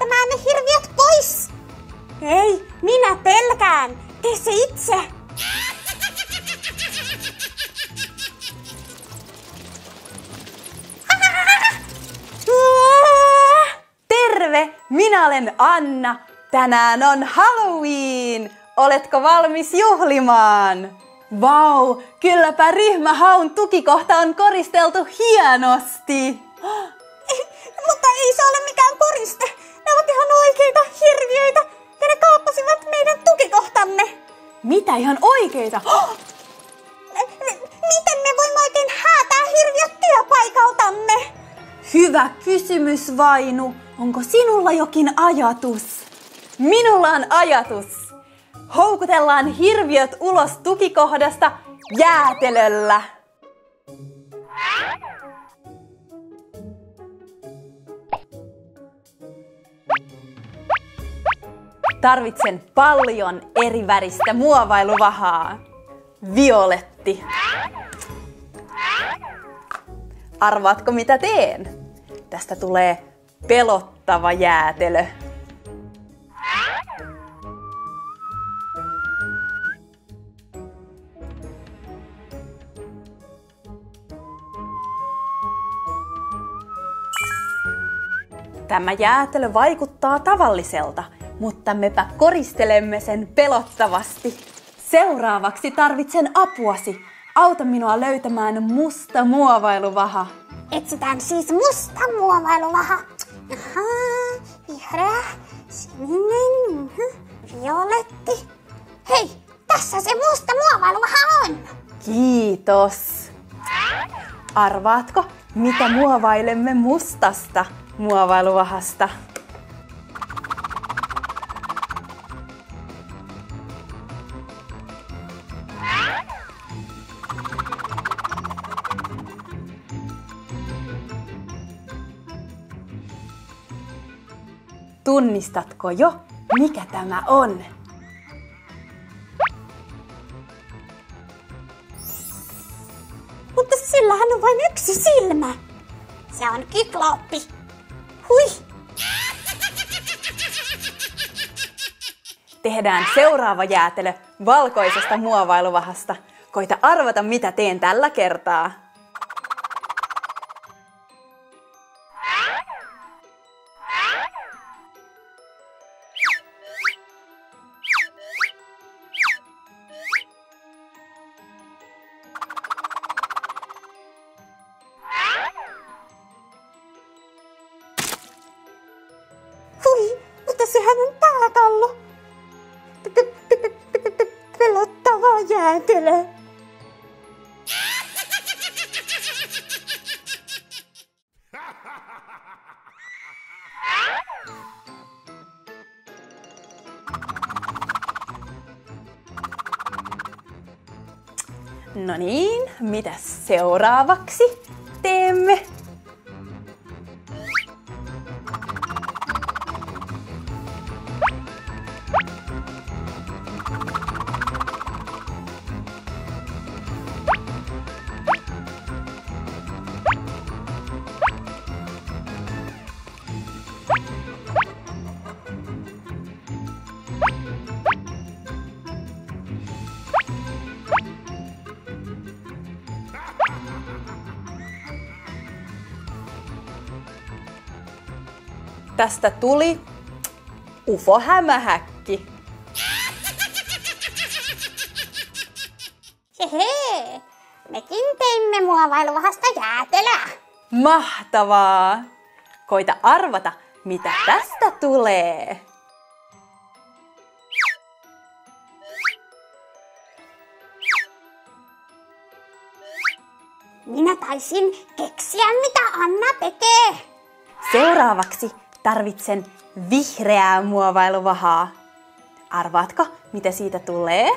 heittämään ne hirviöt pois. Ei, minä pelkään. Tee se itse. Terve, minä olen Anna. Tänään on Halloween. Oletko valmis juhlimaan? Vau, kylläpä ryhmähaun tukikohta on koristeltu hienosti. Mutta ei se ole mikään koriste. Ne ovat ihan oikeita hirviöitä ja ne kaappasivat meidän tukikohtamme. Mitä ihan oikeita? Miten me voimme oikein häätää hirviöt työpaikaltamme? Hyvä kysymys, Vainu. Onko sinulla jokin ajatus? Minulla on ajatus. Houkutellaan hirviöt ulos tukikohdasta jäätelöllä. Tarvitsen paljon eri väristä muovailuvahaa. Violetti. Arvaatko mitä teen? Tästä tulee pelottava jäätelö. Tämä jäätelö vaikuttaa tavalliselta, mutta mepä koristelemme sen pelottavasti. Seuraavaksi tarvitsen apuasi. Auta minua löytämään musta muovailuvaha. Etsitään siis musta muovailuvaha. Ahaa, vihreä, sininen, violetti. Hei, tässä se musta muovailuvaha on. Kiitos. Arvaatko, mitä muovailemme mustasta muovailuvahasta? Tunnistatko jo, mikä tämä on? Mutta sillähän on vain yksi silmä. Se on kyklooppi. Hui! Tehdään seuraava jäätelö valkoisesta muovailuvahasta. Koita arvata, mitä teen tällä kertaa. Hui, mutta sehän on pääkallo. Pelottava jäätelö. No niin, mitäs seuraavaksi teemme? Tästä tuli UFO-hämähäkki. Hehe, mekin teimme muovailuvahasta jäätelöä. Mahtavaa! Koita arvata, mitä tästä tulee. Minä taisin keksiä, mitä Anna tekee. Seuraavaksi tarvitsen vihreää muovailuvahaa. Arvaatko, mitä siitä tulee?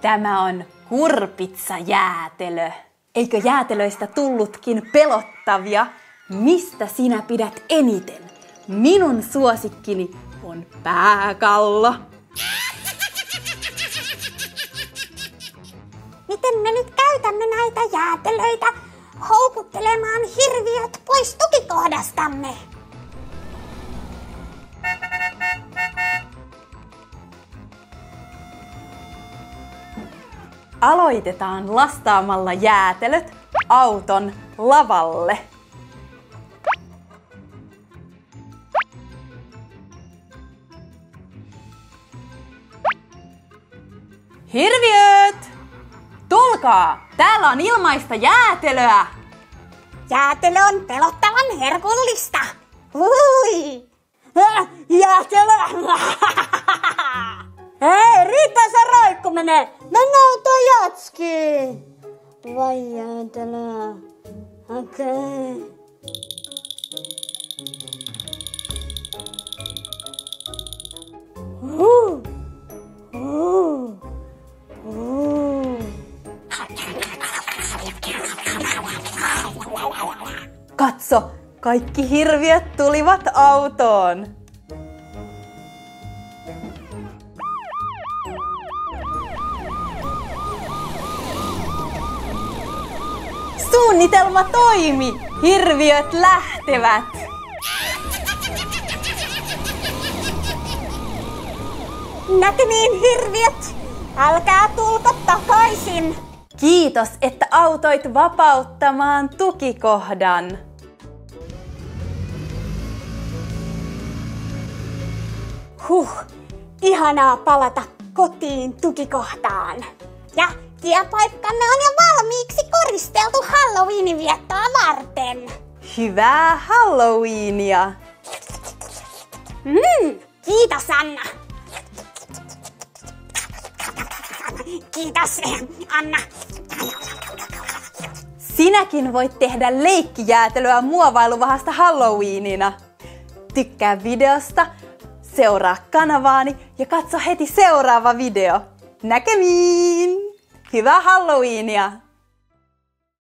Tämä on kurpitsajäätelö. Eikö jäätelöistä tullutkin pelottavia? Mistä sinä pidät eniten? Minun suosikkini on pääkallo. miten me nyt käytämme näitä jäätelöitä houkuttelemaan hirviöt pois tukikohdastamme? Aloitetaan lastaamalla jäätelöt auton lavalle. Hirviöt! Tulkaa! Täällä on ilmaista jäätelöä! Jäätelö on pelottavan herkullista. Ui! Jäätelö! Hei, riittää se roikkuminen! Mennään tuo jatskiin! Vai jäätelöä? Okei. Katso, kaikki hirviöt tulivat autoon. Suunnitelma toimi! Hirviöt lähtevät! Näkemiin hirviöt! Älkää tulko takaisin! Kiitos, että autoit vapauttamaan tukikohdan. Ihanaa palata kotiin tukikohtaan. Ja työpaikkamme on jo valmiiksi koristeltu Halloweenin viettoa varten. Hyvää Halloweenia! Kiitos Anna. Kiitos Anna. Sinäkin voit tehdä leikkijäätelöä muovailuvahasta Halloweenina. Tykkää videosta, seuraa kanavaani ja katso heti seuraava video. Näkemiin! Hyvää Halloweenia!